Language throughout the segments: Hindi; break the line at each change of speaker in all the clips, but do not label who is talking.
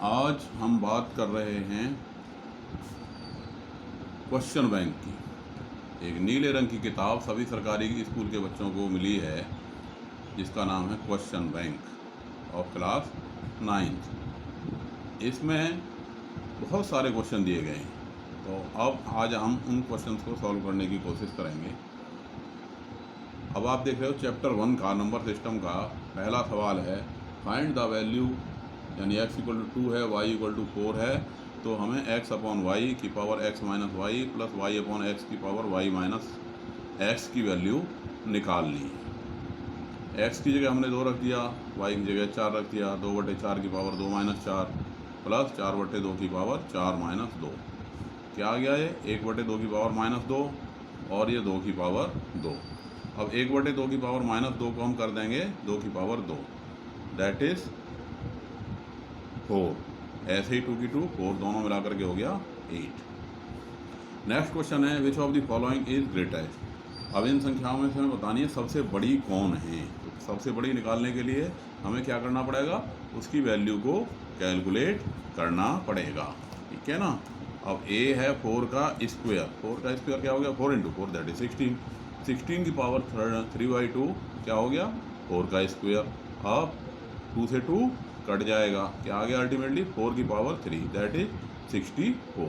आज हम बात कर रहे हैं क्वेश्चन बैंक की। एक नीले रंग की किताब सभी सरकारी स्कूल के बच्चों को मिली है जिसका नाम है question bank of class 9th। इसमें बहुत सारे क्वेश्चन दिए गए हैं, तो अब आज हम उन क्वेश्चंस को सॉल्व करने की कोशिश करेंगे। अब आप देख रहे हो चैप्टर 1 का नंबर सिस्टम का पहला सवाल है, फाइंड द वैल्यू, यानी x = 2 है, y = 4 है, तो हमें x अपॉन वाई की power x minus y plus y upon x की पावर y माइनस एक्स की वैल्यू निकालनी है। x की जगह हमने 2 रख दिया, y की जगह 4 रख दिया, 2/4 की पावर 2 माइनस 4 प्लस 4/2 की पावर 4 माइनस 2। क्या आ गया ये? 1/2 की पावर माइनस 2 और ये 2 की पावर 2। अब 1/2 की पावर माइनस 2 को हम कर देंगे 2 की पावर 2, दैट इज 4। ऐसे ही 2 की 2 4 दोनों मिलाकर के हो गया 8। नेक्स्ट क्वेश्चन है, which of the following is greatest. अब इन संख्याओं में से हमें बतानी है सबसे बड़ी कौन है। तो सबसे बड़ी निकालने के लिए हमें क्या करना पड़ेगा, उसकी वैल्यू को कैलकुलेट करना पड़ेगा, ठीक है ना। अब a है 4 का स्क्वायर, 4 का स्क्वायर क्या हो गया, 4 × 4 दैट इज 16। 16 की पावर 3/2 क्या हो गया, 4 का स्क्वायर। अब 2 से 2 कट जाएगा, क्या आ गया अल्टीमेटली 4 की पावर 3 दैट इज 64।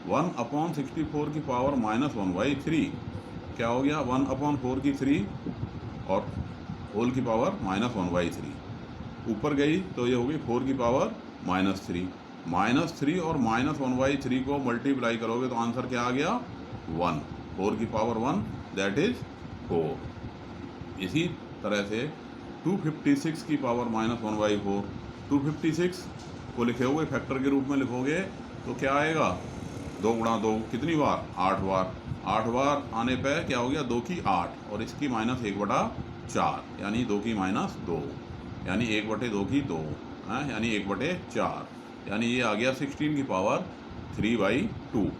1/64 की पावर -1/3 क्या हो गया, 1/4 की 3 और होल की पावर -1/3 ऊपर गई तो ये हो गई 4 की पावर -3। -3 और -1/3 को मल्टीप्लाई करोगे तो आंसर क्या आ गया 1। 4 की पावर 1 दैट इज 4। इसी तरह से 256 की पावर -1/4, 256 को लिखे हुए फैक्टर के रूप में लिखोगे तो क्या आएगा, 2 × 2 कितनी बार, 8 बार। 8 बार आने पर क्या हो गया, 2 की 8 और इसकी -1/4 यानी 2 की -2 यानी 1/2 की 2 यानी 1/4 यानी ये आ गया 16 की पावर 3/2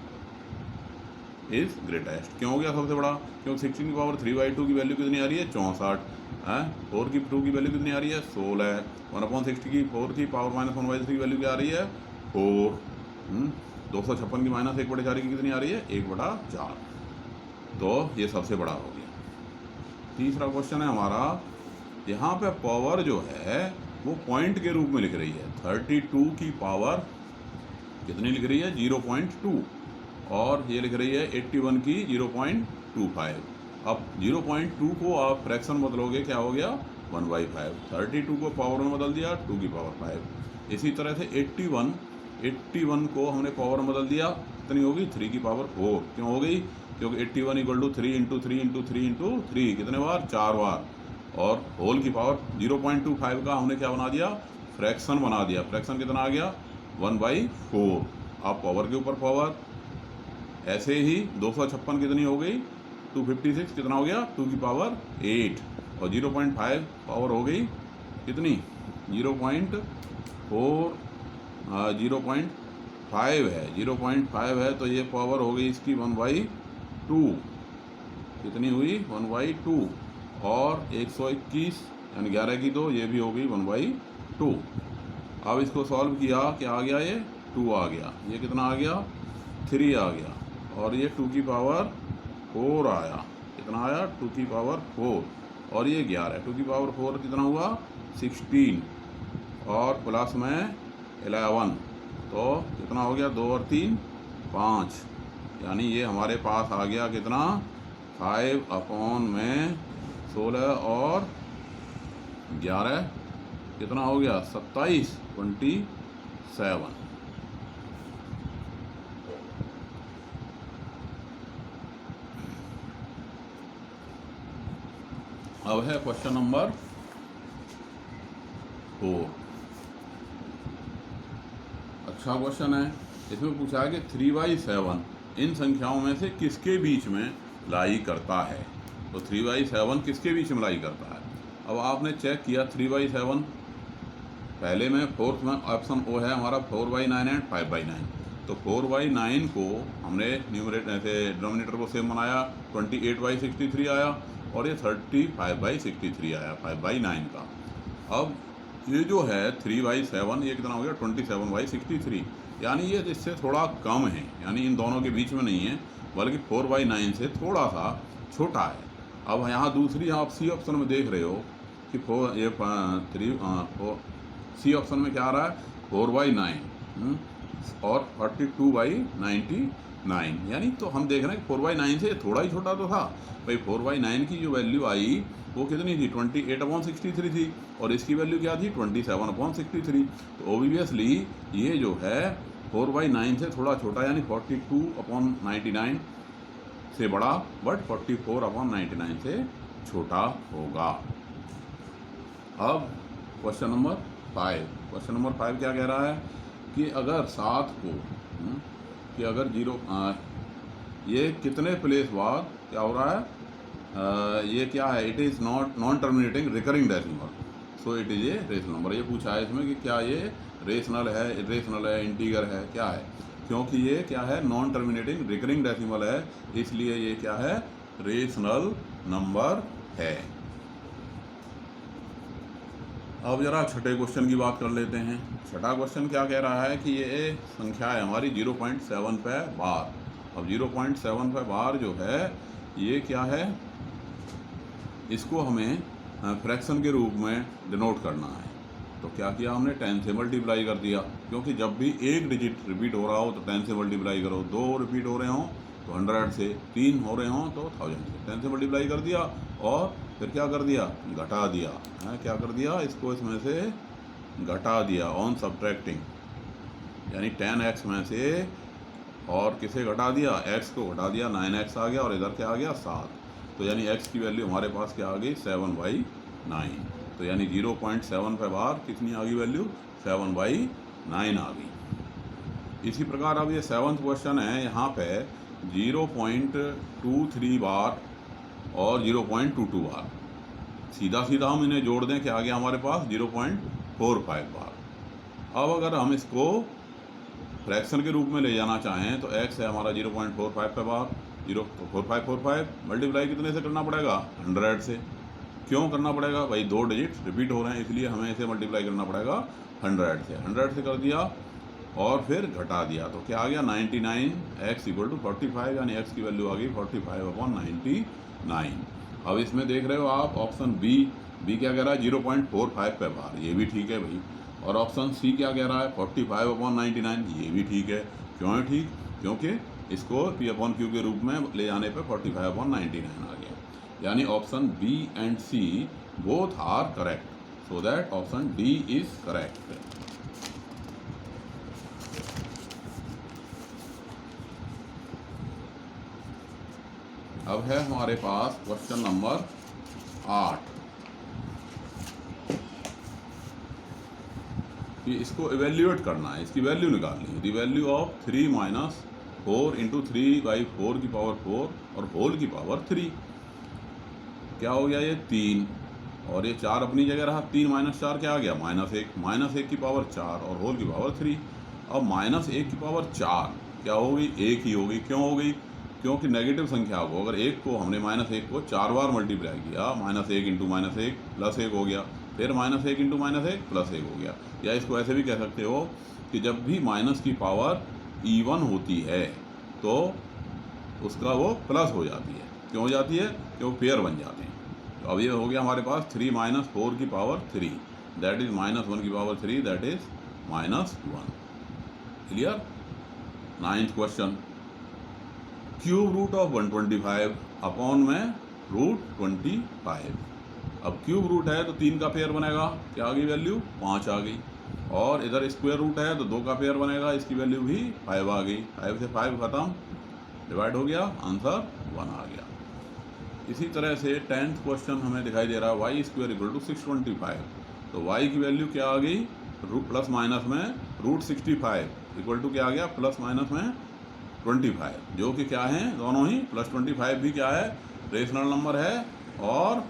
इज ग्रेटेस्ट। क्यों हो गया सबसे बड़ा, क्योंकि 16 की पावर 3/2 की वैल्यू कितनी आ रही है, 64 है। 4 की 2 की वैल्यू कितनी आ रही है, 16। 1/60 की 4 की पावर -1/3 की वैल्यू क्या आ रही है, 4। 256 की -1/4 की कितनी आ रही है, 1/4। तो ये सबसे बड़ा हो गया। तीसरा क्वेश्चन है हमारा, यहाँ पे पावर जो है वो पॉइंट के रूप में लिख रही है। 32 की पावर कितनी लिख रही है, 0.2 और ये लिख रही है 81 की 0.25। अब 0.2 को आप फ्रैक्शन बदलोगे क्या हो गया, 1/5। 32 को पावर में बदल दिया 2 की पावर 5। इसी तरह से 81 को हमने पावर में बदल दिया, कितनी होगी, 3 की पावर 4। क्यों हो गई, क्योंकि 81 = 3 × 3 × 3 × 3 कितने बार, 4 बार। और होल की पावर 0.25 का हमने क्या बना दिया, फ्रैक्शन बना दिया। फ्रैक्शन कितना आ गया, 1/4। आप पावर के ऊपर पावर। ऐसे ही 256 कितनी हो गई, 256 कितना हो गया, 2 की पावर 8 और 0.5 पावर हो गई कितनी, 0.4 0.5 है, 0.5 है तो ये पावर हो गई इसकी 1/2 कितनी हुई, 1/2 और 121 यानी 11 की 2 ये भी हो गई 1/2। अब इसको सॉल्व किया, क्या आ गया, ये 2 आ गया, ये कितना आ गया, 3 आ गया और ये 2 की पावर 4 आया। कितना आया, 2 की पावर 4 और ये 11। 2 की पावर 4 कितना हुआ, 16 और प्लस में 11 तो कितना हो गया, 2 और 3 5 यानी ये हमारे पास आ गया कितना, 5/16 और 11 कितना हो गया, 27 27। अब है क्वेश्चन नंबर 4। अच्छा क्वेश्चन है। इसमें पूछा है कि 3/7 इन संख्याओं में से किसके बीच में लाई करता है। तो 3/7 किसके बीच में लाई करता है। अब आपने चेक किया 3/7, पहले में फोर्थ में ऑप्शन ओ है हमारा 4/9 एंड 5/9। तो 4/9 को हमने न्यूमरेटर से डिनोमिनेटर को सेम बनाया, 28/63 आया और ये 35/63 आया 5/9 का। अब ये जो है 3/7 ये कितना हो गया 27/63, यानी ये इससे थोड़ा कम है, यानी इन दोनों के बीच में नहीं है बल्कि 4/9 से थोड़ा सा छोटा है। अब यहाँ दूसरी आप सी ऑप्शन में देख रहे हो कि सी ऑप्शन में क्या आ रहा है 4/9 और 42/99, यानी तो हम देख रहे हैं कि 4/9 से थोड़ा ही छोटा तो था भाई। 4/9 की जो वैल्यू आई वो कितनी थी 28/63 थी और इसकी वैल्यू क्या थी 27/63। तो ओबियसली ये जो है 4/9 से थोड़ा छोटा यानी 42/99 से बड़ा बट 44/99 से छोटा होगा। अब क्वेश्चन नंबर 5, क्वेश्चन नंबर 5 क्या कह रहा है कि अगर 7 को कि अगर ये कितने प्लेस बाद क्या हो रहा है, ये क्या है it is non terminating recurring decimal, so it is a rational number. ये पूछा है इसमें कि क्या ये रेशनल है, इरेशनल है, इंटीगर है, क्या है, क्योंकि ये क्या है नॉन टर्मिनेटिंग रिकरिंग डेसिमल है, इसलिए ये क्या है रेशनल नंबर है। अब जरा छठे क्वेश्चन की बात कर लेते हैं। छठा क्वेश्चन क्या कह रहा है कि ये संख्या है हमारी 0.75 बार। अब 0.75 बार जो है ये क्या है, इसको हमें फ्रैक्शन के रूप में डिनोट करना है। तो क्या किया हमने 10 से मल्टीप्लाई कर दिया, क्योंकि जब भी एक डिजिट रिपीट हो रहा हो तो 10 से मल्टीप्लाई करो, 2 रिपीट हो रहे हों तो 100 से, 3 हो रहे हों तो 1000 से, 10 से मल्टीप्लाई कर दिया और फिर क्या कर दिया घटा दिया है, क्या कर दिया इसको इसमें से घटा दिया ऑन सब्ट्रैक्टिंग, यानी 10x में से और किसे घटा दिया x को घटा दिया, 9x आ गया और इधर क्या आ गया 7, तो यानी x की वैल्यू हमारे पास क्या आ गई 7/9, तो यानी 0.75 बार कितनी आ गई वैल्यू 7/9 आ गई। इसी प्रकार अब ये 7th क्वेश्चन है, यहाँ पे 0.23 बार और 0.22 बार, सीधा सीधा हम इन्हें जोड़ दें क्या आ गया हमारे पास 0.45 बार। अब अगर हम इसको फ्रैक्शन के रूप में ले जाना चाहें तो x है हमारा 0.45 पे बार, 0.4545 मल्टीप्लाई कितने से करना पड़ेगा 100 से। क्यों करना पड़ेगा भाई, 2 डिजिट रिपीट हो रहे हैं इसलिए हमें इसे मल्टीप्लाई करना पड़ेगा 100 से। 100 से कर दिया और फिर घटा दिया तो क्या आ गया 99x = 45, यानी x की वैल्यू आ गई 45/99। अब इसमें देख रहे हो आप ऑप्शन बी क्या कह रहा है 0.45 पे बार, ये भी ठीक है भाई, और ऑप्शन सी क्या कह रहा है 45/99, ये भी ठीक है। क्यों है ठीक, क्योंकि इसको P/Q के रूप में ले जाने पे 45/99 आ गया, यानी option B and C both are correct, so that option D is correct. अब है हमारे पास क्वेश्चन नंबर 8 कि इसको इवेल्यूएट करना है, इसकी वैल्यू निकालनी है। द वैल्यू ऑफ 3 - 4 × 3/4 की पावर 4 और होल की पावर 3, क्या हो गया ये 3 और ये 4 अपनी जगह रहा, 3 - 4 क्या आ गया -1 की पावर 4 और होल की पावर 3। अब -1 की पावर 4 क्या हो गई 1 ही हो गई, क्यों हो गई, क्योंकि नेगेटिव संख्या को अगर 1 को हमने -1 को 4 बार मल्टीप्लाई किया, -1 × -1 +1 हो गया, फिर -1 × -1 +1 हो गया। या इसको ऐसे भी कह सकते हो कि जब भी माइनस की पावर इवन होती है तो उसका वो प्लस हो जाती है। क्यों हो जाती है, क्योंकि पेयर बन जाते हैं। तो अब ये हो गया हमारे पास 3 - 4 की पावर 3, दैट इज -1 की power 3, that is -1। Clear. 9th question, cube root of 125 upon में √25। अब क्यूब रूट है तो 3 का पेयर बनेगा, क्या आ गई वैल्यू 5 आ गई, और इधर स्क्वायर रूट है तो 2 का पेयर बनेगा, इसकी वैल्यू भी 5 आ गई, 5 से 5 खत्म, डिवाइड हो गया, आंसर 1 आ गया। इसी तरह से 10th क्वेश्चन हमें दिखाई दे रहा है y² = 625, तो y की वैल्यू क्या आ गई प्लस माइनस में √65 इक्वल टू क्या आ गया प्लस माइनस में 25, जो कि क्या है दोनों ही +25 भी क्या है रेशनल नंबर है, और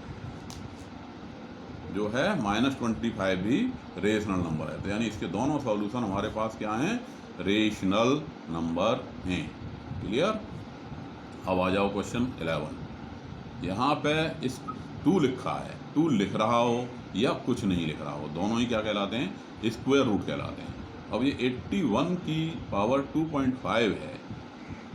जो है -25 भी रेशनल नंबर है। तो यानी इसके दोनों सॉल्यूशन हमारे पास क्या हैं रेशनल नंबर हैं। क्लियर। अब आ जाओ क्वेश्चन 11। यहाँ पे इस 2 लिखा है, 2 लिख रहा हो या कुछ नहीं लिख रहा हो, दोनों ही क्या कहलाते हैं, स्क्वायर रूट कहलाते हैं। अब ये 81 की पावर 2.5 है,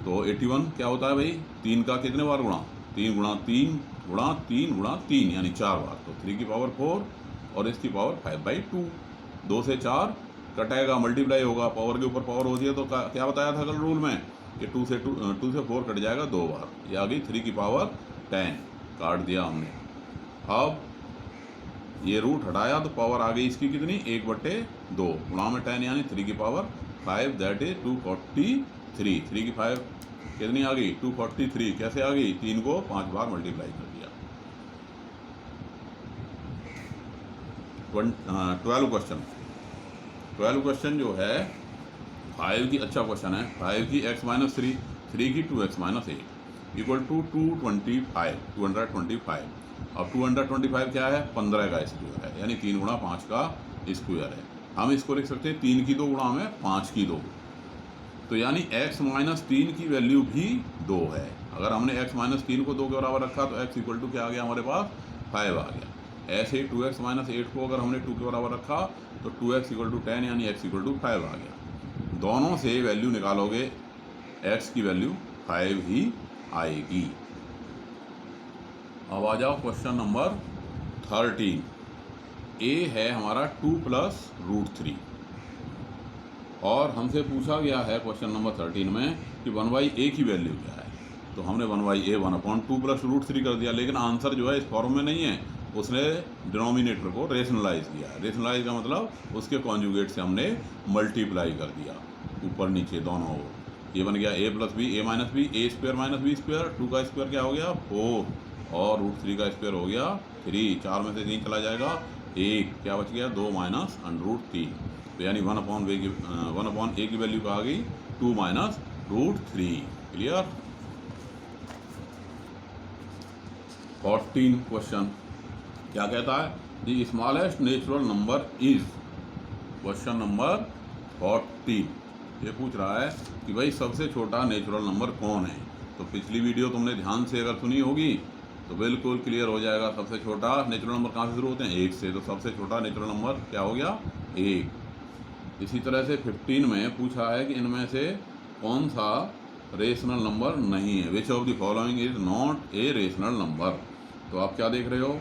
तो 81 क्या होता है भाई, 3 का कितने बार गुणा, 3 गुणा 3 गुणा 3 गुणा 3 यानी 4 बार, तो 3 की पावर 4 और इसकी पावर 5/2। 2 से 4 कटेगा, मल्टीप्लाई होगा, पावर के ऊपर पावर होती है, तो क्या बताया था कल रूल में कि 2 से 4 कट जाएगा 2 बार, ये आ गई 3 की पावर 10, काट दिया हमने। अब ये रूट हटाया तो पावर आ गई इसकी कितनी, 1/2 गुणा में 10 यानी 3 की पावर 5, दैट इज 243। 3 की 5 कितनी आ गई, 243। कैसे आ गई, 3 को 5 बार मल्टीप्लाई कर दिया। 12 क्वेश्चन, 12 क्वेश्चन जो है 5 की, अच्छा क्वेश्चन है, 5 की x-3, 3 की 2x-8 इक्वल टू 225। अब 225 क्या है, 15 का स्क्वायर है, यानी 3 गुणा 5 का स्क्वायर है। हम इसको लिख सकते हैं 3 की 2 गुणा में 5 की 2, तो यानी x-3 की वैल्यू भी 2 है। अगर हमने x-3 को 2 के बराबर रखा तो x इक्वल टू क्या आ गया हमारे पास, 5 आ गया। ऐसे ही 2x-8 को अगर हमने 2 के बराबर रखा तो 2x इक्वल टू 10 यानी x इक्वल टू 5 आ गया। दोनों से वैल्यू निकालोगे, x की वैल्यू 5 ही आएगी। अब आ जाओ क्वेश्चन नंबर 13। a है हमारा 2 + √3 और हमसे पूछा गया है क्वेश्चन नंबर 13 में कि 1/a की वैल्यू क्या है, तो हमने 1/a 1/2 + √3 कर दिया, लेकिन आंसर जो है इस फॉर्म में नहीं है, उसने डिनोमिनेटर को रेशनलाइज किया है। रेशनलाइज का मतलब उसके कॉन्जुगेट से हमने मल्टीप्लाई कर दिया, ऊपर नीचे दोनों ओर। ये बन गया a + b, a - b, a² - b², 2 का स्क्वायर क्या हो गया 4 और √3 का स्क्वायर हो गया 3, 4 में से 3 चला जाएगा, 1 क्या बच गया 2 - √3, तो यानी 1/a की वैल्यू कहाँ आ गई 2 - √3। क्लियर। 14 क्वेश्चन क्या कहता है, the smallest natural number is, question number 14 ये पूछ रहा है कि भाई सबसे छोटा नेचुरल नंबर कौन है। तो पिछली वीडियो तुमने ध्यान से अगर सुनी होगी तो बिल्कुल क्लियर हो जाएगा। सबसे छोटा नेचुरल नंबर कहाँ से शुरू होते हैं, 1 से, तो सबसे छोटा नेचुरल नंबर क्या हो गया 1। इसी तरह से 15 में पूछा है कि इनमें से कौन सा रेशनल नंबर नहीं है, which of the following is not a rational number. तो आप क्या देख रहे हो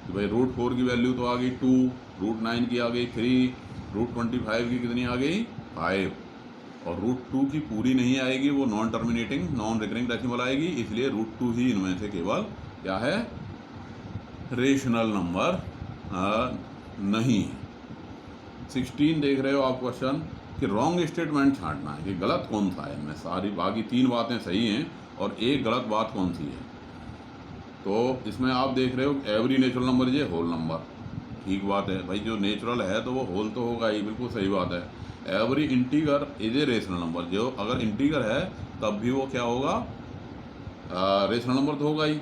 कि भाई √4 की वैल्यू तो आ गई 2, √9 की आ गई 3, √25 की कितनी आ गई 5, और √2 की पूरी नहीं आएगी, वो non terminating non recurring decimal आएगी, इसलिए √2 ही इनमें से केवल क्या है रेशनल नंबर नहीं है। 16 देख रहे हो आप क्वेश्चन कि रॉन्ग स्टेटमेंट छांटना है कि गलत कौन सा है इनमें, सारी बाकी 3 बातें सही हैं और एक गलत बात कौन सी है। तो इसमें आप देख रहे हो every natural number is a whole number, ठीक बात है भाई, जो नेचुरल है तो वो होल तो होगा ही, बिल्कुल सही बात है। Every integer is a rational number, जो अगर इंटीगर है तब भी वो क्या होगा रेशनल नंबर तो होगा ही,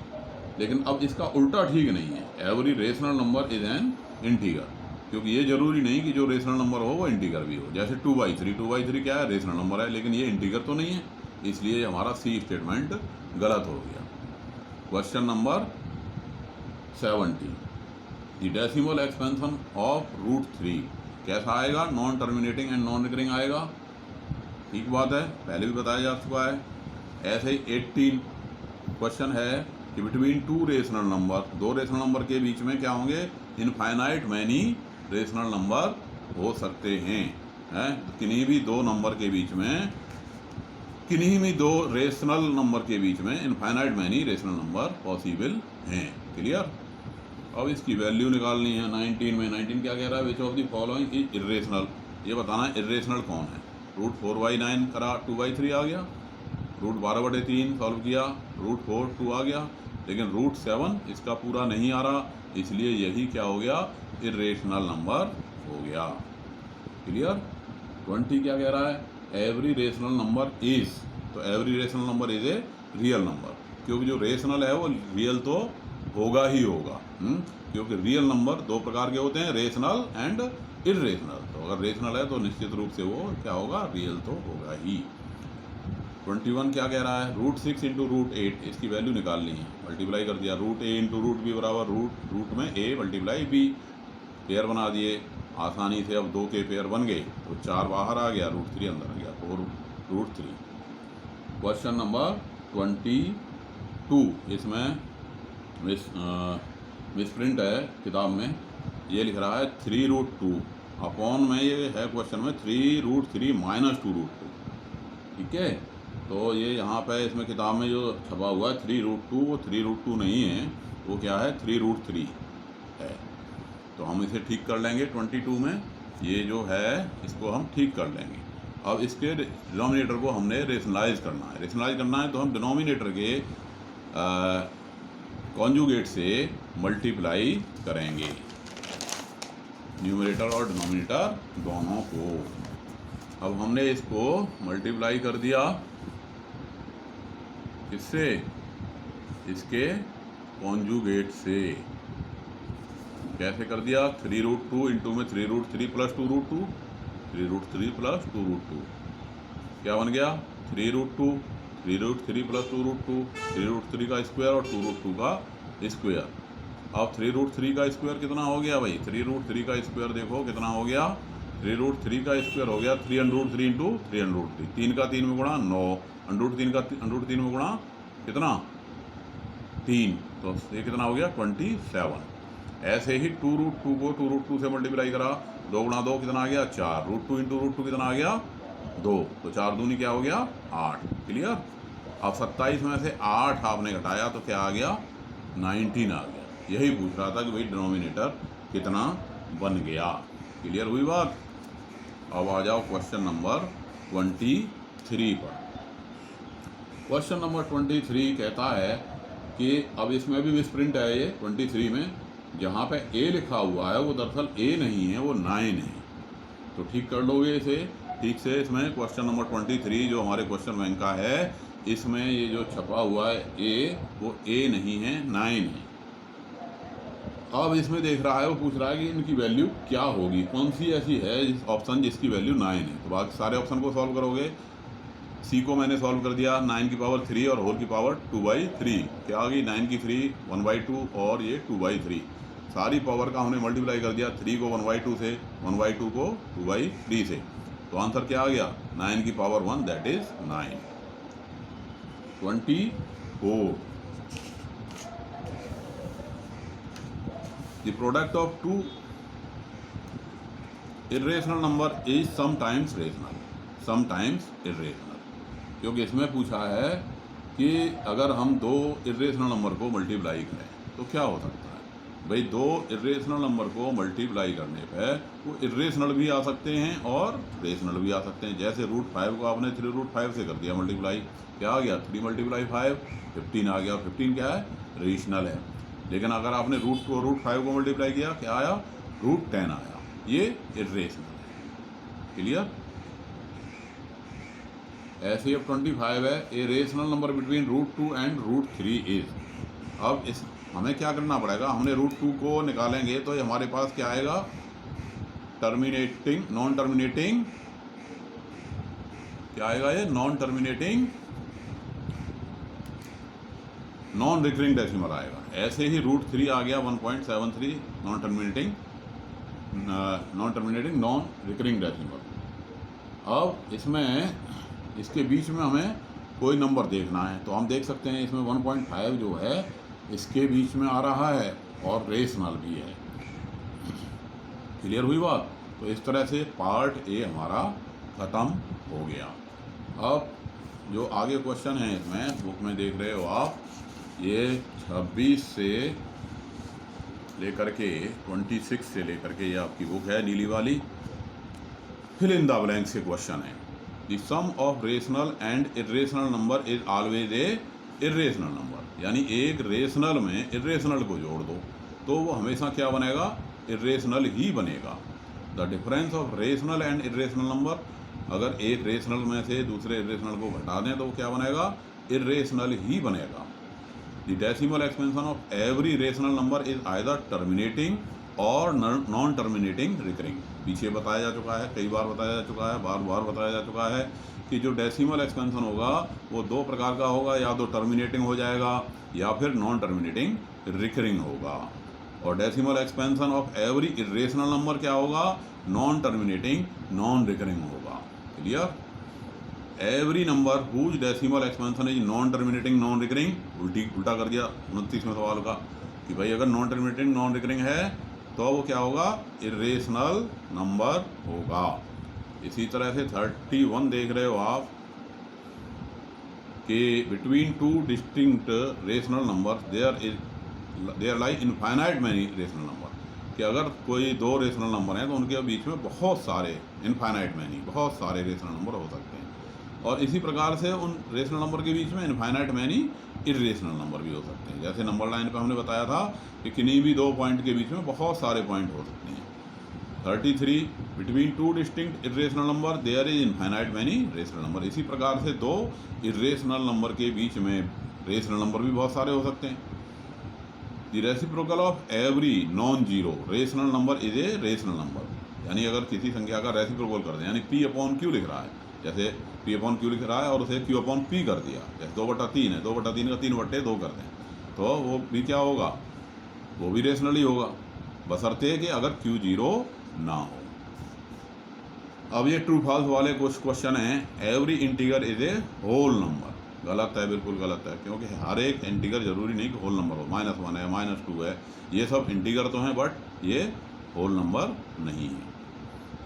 लेकिन अब इसका उल्टा ठीक नहीं है, every rational number is N integer, क्योंकि ये जरूरी नहीं कि जो रेशनल नंबर हो वो इंटीगर भी हो। जैसे 2/3 क्या है रेशनल नंबर है, लेकिन ये इंटीगर तो नहीं है, इसलिए हमारा सी स्टेटमेंट गलत हो गया। Question number 17, the decimal expansion of √3 कैसा आएगा, non terminating and non recurring आएगा, ठीक बात है, पहले भी बताया जा चुका है। ऐसे ही 18 क्वेश्चन है कि between 2 rational number, 2 rational number के बीच में क्या होंगे, इनफाइनाइट मैनी रेशनल नंबर हो सकते हैं, किन्हीं भी 2 नंबर के बीच में, किन्हीं भी 2 रेशनल नंबर के बीच में infinite many rational number possible हैं। क्लियर। अब इसकी वैल्यू निकालनी है 19 में। 19 क्या कह रहा है, which of the following is irrational, ये बताना है इर्रेशनल कौन है। √4/9 करा 2/3 आ गया, √12/3 सॉल्व किया √4 2 आ गया, लेकिन √7 इसका पूरा नहीं आ रहा, इसलिए यही क्या हो गया इर्रेशनल नंबर हो गया। क्लियर। 20 क्या कह रहा है, एवरी रेशनल नंबर इज, तो every rational number is a real number, क्योंकि जो रेशनल है वो रियल तो होगा ही होगा, क्योंकि रियल नंबर 2 प्रकार के होते हैं, रेशनल एंड इर्रेशनल, तो अगर रेशनल है तो निश्चित रूप से वो क्या होगा रियल तो होगा ही। 21 क्या कह रहा है, √6 × √8 इसकी वैल्यू निकालनी है, मल्टीप्लाई कर दिया, √a × √b बराबर रूट में a × b, पेयर बना दिए आसानी से। अब 2 के पेयर बन गए तो 4 बाहर आ गया, √3 अंदर आ गया, 4√3। क्वेश्चन नंबर 22, इसमें मिसप्रिंट है किताब में, ये लिख रहा है 3√2 अपॉन में, ये है क्वेश्चन में 3√3 - 2√2। ठीक है, तो ये यहाँ पे इसमें किताब में जो छपा हुआ है 3√2, वो 3√2 नहीं है, वो क्या है 3√3 है। तो हम इसे ठीक कर लेंगे 22 में, ये जो है इसको हम ठीक कर लेंगे। अब इसके डिनोमिनेटर को हमने रेशनलाइज करना है। रेशनलाइज करना है तो हम डिनोमिनेटर के कॉन्जुगेट से मल्टीप्लाई करेंगे, न्यूमरेटर और डिनोमिनेटर दोनों को। अब हमने इसको मल्टीप्लाई कर दिया किससे, इसके कॉन्जुगेट से। कैसे कर दिया, 3√2 इंटू में 3√3 + 2√2, 3√3 + 2√2 क्या बन गया 3√2, 3√3 + 2√2, 3√3 का स्क्वायर और 2√2 का स्क्वायर। अब 3√3 का स्क्वायर कितना हो गया भाई, 3√3 का स्क्वायर देखो कितना हो गया, 3√3 का स्क्वायर हो गया 3√3 इंटू 3√3, 3 का 3 में गुणा 9, √3 का √3 में गुणा कितना 3, तो ये कितना हो गया 27। ऐसे ही 2√2 को 2√2 से मल्टीप्लाई करा, 2 गुणा 2 कितना आ गया 4, √2 इंटू √2 कितना आ गया 2, तो 4 दूनी क्या हो गया 8। क्लियर। अब 27 में से 8 आपने घटाया तो क्या आ गया 19 आ गया। यही पूछ रहा था कि भाई डिनोमिनेटर कितना बन गया। क्लियर हुई बात। अब आ जाओ क्वेश्चन नंबर 23 पर। क्वेश्चन नंबर 23 कहता है कि अब इसमें भी मिसप्रिंट है ये 23 में, जहाँ पे ए लिखा हुआ है वो दरअसल ए नहीं है, वो 9 है। तो ठीक कर लोगे इसे ठीक से। इसमें क्वेश्चन नंबर 23 जो हमारे क्वेश्चन बैंक का है, इसमें ये जो छपा हुआ है ए, वो ए नहीं है 9 है। अब इसमें देख रहा है, वो पूछ रहा है कि इनकी वैल्यू क्या होगी, कौन सी ऐसी है ऑप्शन जिसकी वैल्यू 9 है। तो बाकी सारे ऑप्शन को सॉल्व करोगे। सी को मैंने सॉल्व कर दिया, 9 की पावर 3 और होल की पावर 2/3 क्या आ गई 9 की 3 1/2 और ये 2/3। सारी पावर का हमने मल्टीप्लाई कर दिया, 3 को 1/2 से, 1/2 को 2/3 से, तो आंसर क्या आ गया 9 की power 1 that is 9। 24, the product of two irrational number is sometimes rational, sometimes irrational। क्योंकि इसमें पूछा है कि अगर हम 2 इर्रेशनल नंबर को मल्टीप्लाई करें तो क्या हो सकता है। भाई 2 इर्रेशनल नंबर को मल्टीप्लाई करने पे वो इर्रेशनल भी आ सकते हैं और रेशनल भी आ सकते हैं। जैसे √5 को आपने 3√5 से कर दिया मल्टीप्लाई, क्या आ गया 3 × 5 15 आ गया, और 15 क्या है रेशनल है। लेकिन अगर आपने √5 को मल्टीप्लाई किया क्या आया √10 आया, ये इर्रेशनल है। क्लियर। ऐसे अब 25 है, a rational number between √2 and √3 is. अब इस हमें क्या करना पड़ेगा, हमने √2 को निकालेंगे तो ये हमारे पास क्या आएगा टर्मिनेटिंग, नॉन टर्मिनेटिंग, क्या आएगा ये non terminating, non recurring decimal आएगा। ऐसे ही √3 आ गया 1.73 non terminating, non recurring decimal. अब इसमें इसके बीच में हमें कोई नंबर देखना है, तो हम देख सकते हैं इसमें 1.5 जो है इसके बीच में आ रहा है और रेशनल भी है। क्लियर हुई बात। तो इस तरह से पार्ट ए हमारा ख़त्म हो गया। अब जो आगे क्वेश्चन है इसमें बुक में देख रहे हो आप, ये 26 से लेकर के 26 से लेकर के ये आपकी बुक है नीली वाली, फिल इन द ब्लैंक्स के क्वेश्चन है। The sum of rational and irrational number is always a irrational number. यानी एक रेशनल में इर्रेशनल को जोड़ दो तो वो हमेशा क्या बनेगा इर्रेशनल ही बनेगा। The difference of rational and irrational number, अगर एक रेशनल में से दूसरे इर्रेशनल को घटा दें तो वो क्या बनेगा इर्रेशनल ही बनेगा। The decimal expansion of every rational number is either terminating और नॉन टर्मिनेटिंग रिकरिंग। पीछे बताया जा चुका है, कई बार बताया जा चुका है, बार बार बताया जा चुका है कि जो डेसिमल एक्सपेंशन होगा वो 2 प्रकार का होगा, या तो टर्मिनेटिंग हो जाएगा या फिर नॉन टर्मिनेटिंग रिकरिंग होगा। और decimal expansion of every irrational number क्या होगा, नॉन टर्मिनेटिंग नॉन रिकरिंग होगा। Clear. Every number whose decimal expansion is non terminating non recurring, उल्टा कर दिया 29वें सवाल का कि भाई अगर नॉन टर्मिनेटिंग नॉन रिकरिंग है तो वो क्या होगा, इरेशनल नंबर होगा। इसी तरह से 31 देख रहे हो आप कि between two distinct rational number there lie infinite many rational number, कि अगर कोई दो रेशनल नंबर हैं तो उनके बीच में बहुत सारे इनफाइनाइट मैनी बहुत सारे रेशनल नंबर हो सकते हैं, और इसी प्रकार से उन रेशनल नंबर के बीच में इनफाइनाइट मैनी इरेशनल नंबर भी हो सकते हैं। जैसे नंबर लाइन पर हमने बताया था कि किन्हीं भी दो पॉइंट के बीच में बहुत सारे पॉइंट हो सकते हैं। 33 between two distinct irrational number there is infinite many rational number, इसी प्रकार से दो इरेशनल नंबर के बीच में रेशनल नंबर भी बहुत सारे हो सकते हैं। The reciprocal of every non zero rational number is a rational number, यानी अगर किसी संख्या का रेसिप्रोकल कर दें, यानी पी अपॉन क्यू लिख रहा है, जैसे पी अपॉन क्यू लिख रहा है और उसे क्यू अपॉन पी कर दिया, जैसे 2/3 है, 2/3 का 3/2 कर दें तो वो भी क्या होगा, वो भी रेशनल ही होगा, बशर्ते कि अगर क्यू जीरो ना हो। अब ये ट्रू फॉल्स वाले कुछ क्वेश्चन हैं। Every integer is a whole number, गलत है, बिल्कुल गलत है, क्योंकि हर एक इंटीगर जरूरी नहीं कि होल नंबर हो, -1 है, -2 है, ये सब इंटीगर तो हैं बट ये होल नंबर नहीं है।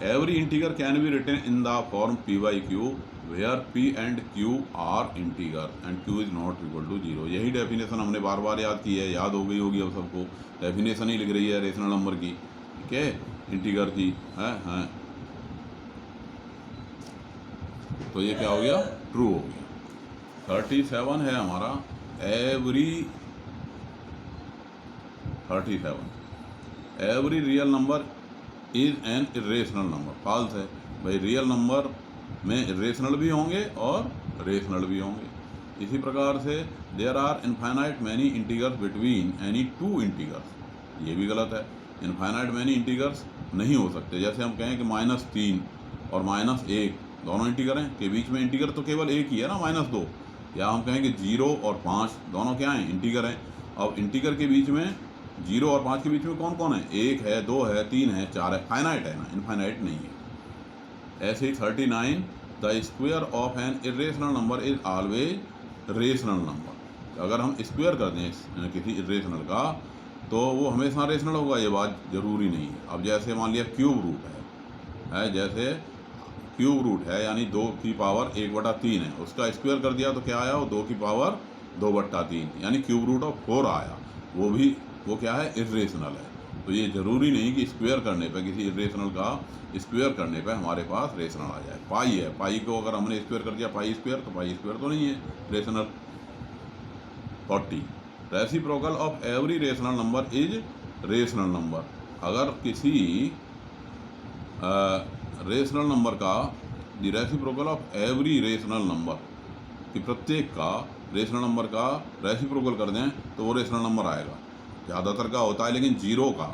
Every integer can be written in the form P by Q where P and Q are integer and Q is not equal to zero. यही डेफिनेशन हमने बार बार याद की है, याद हो गई होगी अब सबको, डेफिनेशन ही लिख रही है रेशनल नंबर की, ठीक है, इंटीगर की है। तो ये क्या हो गया, ट्रू हो गया। 37 है हमारा, every real number is an irrational number, false है भाई, रियल नंबर में इरेशनल भी होंगे और रेशनल भी होंगे। इसी प्रकार से there are infinite many integers between any two integers, ये भी गलत है, इनफाइनाइट मैनी इंटीगर्स नहीं हो सकते। जैसे हम कहें कि -3 और -1 दोनों इंटीगर हैं, के बीच में इंटीगर तो केवल एक ही है ना, -2, या हम कहें कि 0 और 5 दोनों क्या हैं, इंटीगर हैं। अब इंटीगर के बीच में 0 और 5 के बीच में कौन कौन है, 1 है, 2 है, 3 है, 4 है, फाइनाइट है ना, इनफाइनाइट नहीं है। ऐसे ही 39 the square of N irrational number is always rational number, अगर हम स्क्वायर कर दें किसी इरेशनल का तो वो हमेशा रेशनल होगा, ये बात जरूरी नहीं है। अब जैसे मान लिया क्यूब रूट है, जैसे क्यूब रूट है यानी 2 की पावर 1/3 है, उसका स्क्वायर कर दिया तो क्या आया, वो 2 की पावर 2/3 यानी क्यूब रूट ऑफ 4 आया, वो क्या है, इरेशनल है। तो ये ज़रूरी नहीं कि स्क्वायर करने पे, किसी इरेशनल का स्क्वायर करने पे हमारे पास रेशनल आ जाए। पाई है, पाई को अगर हमने स्क्वायर कर दिया पाई स्क्वायर तो नहीं है rational. 40 reciprocal of every rational number is rational number, अगर किसी रेशनल नंबर का the reciprocal of every rational number, कि प्रत्येक का रेशनल नंबर का रेसिप्रोकल कर दें तो वो रेशनल नंबर आएगा। ज़्यादातर का होता है, लेकिन जीरो क्या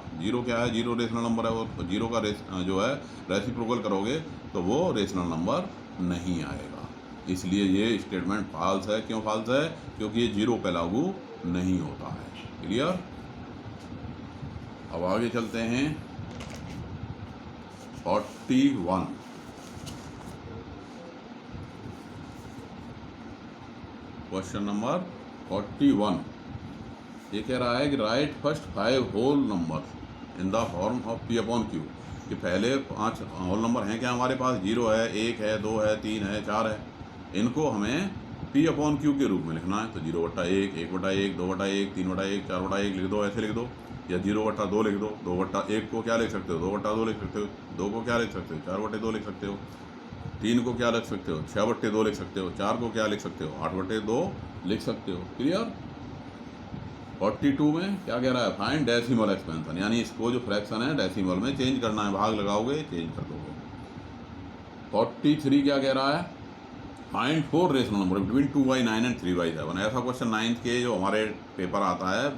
है, जीरो रेशनल नंबर है, वो जीरो का जो है रेसिप्रोकल करोगे तो वो रेशनल नंबर नहीं आएगा। इसलिए ये स्टेटमेंट फॉल्स है। क्यों फॉल्स है, क्योंकि ये जीरो पे लागू नहीं होता है। क्लियर। अब आगे चलते हैं 41। क्वेश्चन नंबर 41 ये कह रहा है कि write first 5 whole number in the form of P upon Q, कि पहले 5 होल नंबर हैं क्या हमारे पास, 0 है, 1 है, 2 है, 3 है, 4 है, इनको हमें पी अपॉन क्यू के रूप में लिखना है। तो 0/1, 1/1, 2/1, 3/1, 4/1 लिख दो, ऐसे लिख दो, या 0/2 लिख दो। 2/1 को क्या लिख सकते हो, 2/2 लिख सकते हो, 2 को क्या लिख सकते हो, 4/2 लिख सकते हो, 3 को क्या लिख सकते हो, 6/2 लिख सकते हो, 4 को क्या लिख सकते हो, 8/2 लिख सकते हो। क्लियर। 42 में क्या कह रहा है, फाइंड डेसिमल एक्सपेंशन, यानी इसको जो फ्रैक्शन है डेसिमल में चेंज करना है, भाग लगाओगे चेंज कर दोगे। 43 क्या कह रहा है, find 4 rational number between 2/9 and 3/7। ऐसा क्वेश्चन 9th के जो हमारे पेपर आता है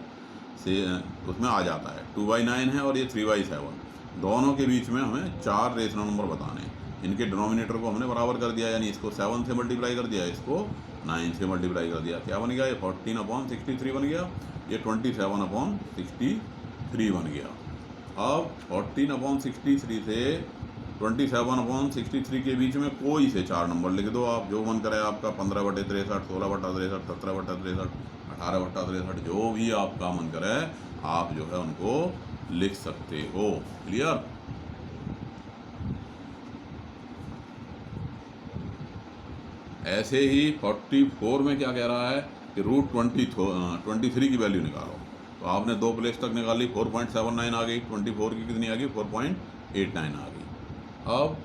से उसमें आ जाता है। 2/9 है और ये 3/7, दोनों के बीच में हमें 4 रेशनल नंबर बताने हैं। इनके डिनोमिनेटर को हमने बराबर कर दिया, यानी इसको 7 से मल्टीप्लाई कर दिया, इसको 9 से मल्टीप्लाई कर दिया, क्या बन गया, ये 14/63 बन गया, ये 27/63 3 बन गया। अब 14/63 से 27/63 के बीच में कोई से 4 नंबर लिख दो आप, जो मन करे आपका। 15/63, 16/63, 17/63, 18/63, जो भी आपका मन करे आप जो है उनको लिख सकते हो। क्लियर? ऐसे ही 44 में क्या कह रहा है कि √23 की वैल्यू निकालो। तो आपने 2 प्लेस तक निकाली, 4.79 आ गई। 24 की कितनी आ गई? 4.89 आ गई। अब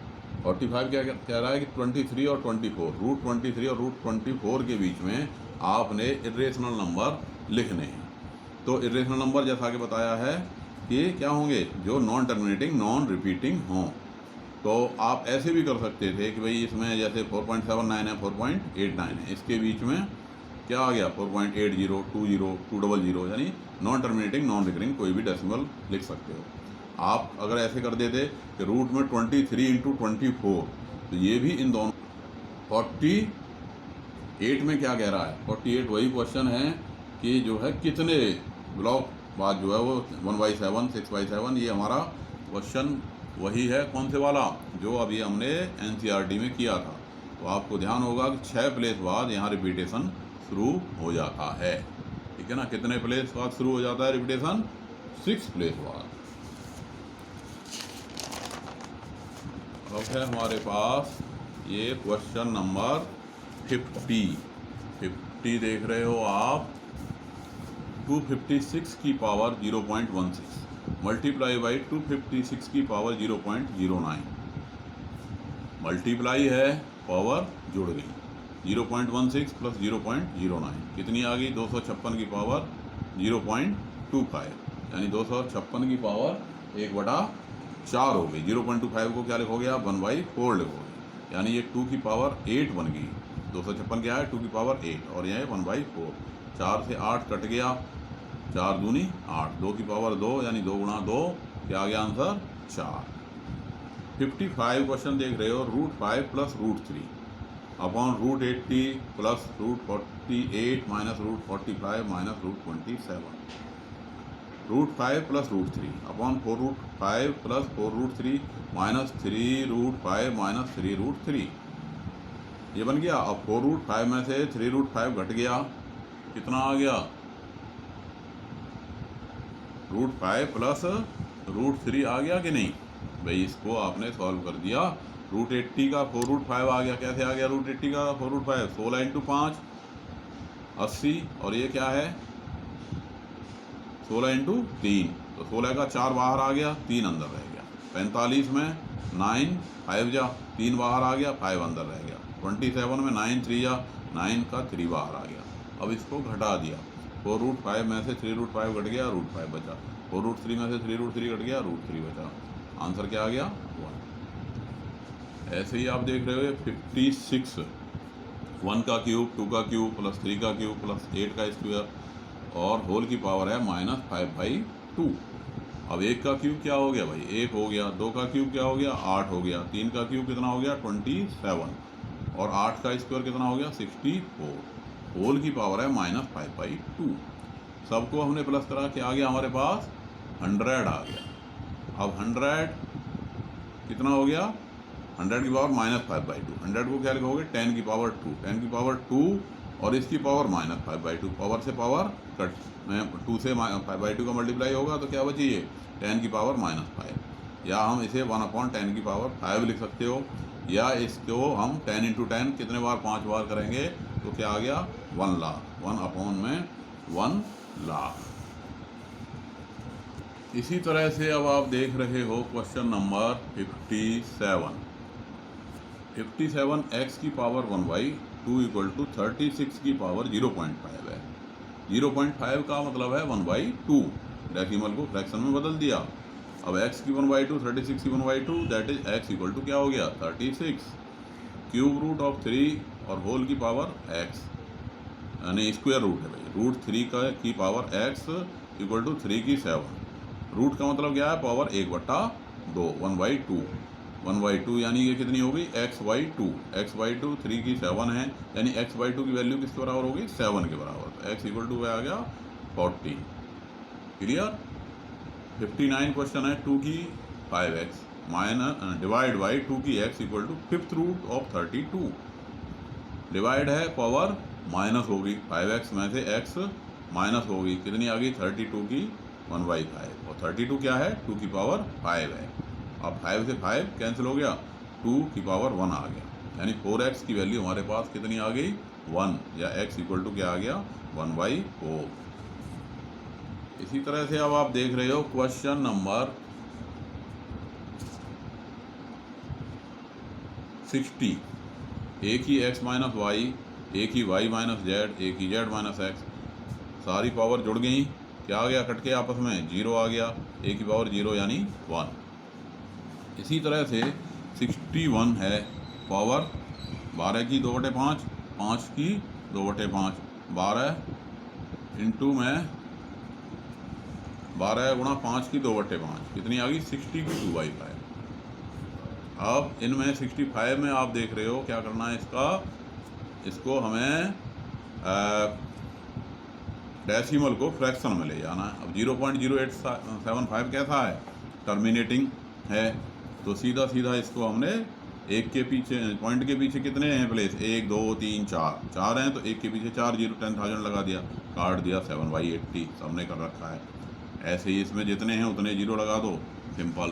45 क्या कह रहा है कि 23 और 24, √23 और √24 के बीच में आपने इरेशनल नंबर लिखने हैं। तो इरेशनल नंबर जैसा कि बताया है कि क्या होंगे? जो नॉन टर्मिनेटिंग, नॉन रिपीटिंग हों। तो आप ऐसे भी कर सकते थे कि भाई इसमें जैसे 4.79 है, 4.89 है, इसके बीच में क्या आ गया? 4.80, 20, 200, यानी नॉन टर्मिनेटिंग, नॉन रिकरिंग कोई भी डेसिमल लिख सकते हो। आप अगर ऐसे कर देते कि रूट में 23 × 24, तो ये भी इन दोनों। 48 में क्या कह रहा है? 48 वही क्वेश्चन है कि जो है कितने ब्लॉक बाद जो है वो 1/7, 6/7, ये हमारा क्वेश्चन वही है। कौन से वाला? जो अभी हमने NCERT में किया था। तो आपको ध्यान होगा कि 6 प्लेस बाद यहाँ रिपीटेशन शुरू हो जाता है। ठीक है ना? कितने प्लेस बाद शुरू हो जाता है रिपीटेशन? 6 प्लेस बाद। अब है हमारे पास ये क्वेश्चन नंबर 50 देख रहे हो आप। 256 की पावर 0.16 मल्टीप्लाई बाई 256 की पावर 0.09। मल्टीप्लाई है, पावर जुड़ गई। 0.16 प्लस 0.09 कितनी आ गई? 256 की पावर 0.25, यानी 256 की पावर 1/4 हो गई। 0.25 को क्या लिखोगे आप? 1/4 लिखोगे, यानी ये 2 की पावर 8 बन गई। 256 क्या है? 2 की पावर 8, और यह 1/4। 4 से 8 कट गया, 4 दूनी 8, 2 की पावर 2, यानी 2 × 2, क्या आ गया आंसर? 4। 55 क्वेश्चन देख रहे हो। √5 plus √3 upon √80 plus √48 minus √45 minus √27। √5 plus √3 upon 4√5 plus 4√3 minus 3√5 minus 3√3। ये बन गया। अब 4√5 में से 3√5 घट गया, कितना आ गया? √5 प्लस √3 आ गया कि नहीं? भाई इसको आपने सॉल्व कर दिया। √80 का 4√5 आ गया। कैसे आ गया √80 का 4√5? 16 × 5 80, और ये क्या है? 16 × 3, तो 16 का 4 बाहर आ गया, 3 अंदर रह गया। 45 में 9 5 जा, 3 बाहर आ गया, 5 अंदर रह गया। 27 में 9 3 जा, 9 का 3 बाहर आ गया। अब इसको घटा दिया। 4√5 में से 3√5 घट गया, √5 बचा। 4√3 में से 3√3 घट गया, √3 बचा। आंसर क्या आ गया? 1। ऐसे ही आप देख रहे हो 56, 1 का क्यूब, 2 का क्यूब प्लस 3 का क्यूब प्लस 8 का स्क्वायर, और होल की पावर है -5/2। अब 1 का क्यूब क्या हो गया भाई? 1 हो गया। 2 का क्यूब क्या हो गया? 8 हो गया। 3 का क्यूब कितना हो गया? 27, और 8 का स्क्वायर कितना हो गया? 64। होल की पावर है -5/2। सबको हमने प्लस करा, क्या आ गया हमारे पास? 100 आ गया। अब 100 कितना हो गया? 100 की पावर -5/2। 100 को क्या लिखोगे? 10 की पावर 2, 10 की पावर 2, और इसकी पावर -5/2। पावर से पावर कट, 2 से 5/2 का मल्टीप्लाई होगा तो क्या बची है? 10 की पावर -5। या हम इसे 1/10 की पावर 5 लिख सकते हो, या इसको हम 10 × 10 कितने बार? 5 बार करेंगे तो क्या आ गया? 1 लाख। 1/1 में 1 लाख। इसी तरह से अब आप देख रहे हो क्वेश्चन नंबर 57। 57 x की पावर 1/2 इक्वल टू 36 की पावर 0.5 है। 0.5 का मतलब है 1/2। डेसिमल को फ्रैक्शन में बदल दिया। अब x की 1/2, 36 की 1/2, that is x equal to क्या हो गया? 36। क्यूब रूट ऑफ 3 और होल की पावर x, यानी स्क्वायर रूट है भाई। √3 की पावर x इक्वल टू 3 की 7। रूट का मतलब क्या है? पावर 1/2, 1/2। 1/2 यानी ये कितनी हो गई? x/2। x/2 3 की 7 है, यानी x/2 की वैल्यू किसके बराबर होगी? 7 के बराबर। तो x इक्वल टू आ गया 14। क्लियर? 59 क्वेश्चन है 2 की 5x माइनस डिवाइड बाई 2 की x equal to fifth root of 32। Divide है, पावर माइनस होगी, 5x में से x माइनस होगी, कितनी आ गई 32 की 1/5, और 32 क्या है 2 की पावर 5 है। अब 5 से 5 कैंसिल हो गया, 2 की पावर 1 आ गया, यानी 4x की वैल्यू हमारे पास कितनी आ गई 1, या x इक्वल टू क्या आ गया 1/4। इसी तरह से अब आप देख रहे हो क्वेश्चन नंबर 60, एक ही x माइनस वाई, एक ही y माइनस जेड, एक ही z माइनस एक्स, सारी पावर जुड़ गई, क्या आ गया कट के आपस में 0 आ गया, a की पावर 0 यानी 1। इसी तरह से 61 है, पावर 12 की 2/5, 5 की 2/5, 12 इंटू में 12 गुणा 5 की 2/5, कितनी आ गई 60 की 2/5। अब इनमें 65 में आप देख रहे हो क्या करना है, इसको हमें डेसिमल को फ्रैक्शन में ले जाना है। अब 0.0875 कैसा है, टर्मिनेटिंग है, तो सीधा सीधा इसको हमने एक के पीछे, पॉइंट के पीछे कितने हैं प्लेस, 1 2 3 4 हैं, तो एक के पीछे 4 0 10,000 लगा दिया, काट दिया, 7/80 सबने कर रखा है। ऐसे ही इसमें जितने हैं उतने 0 लगा दो, सिंपल।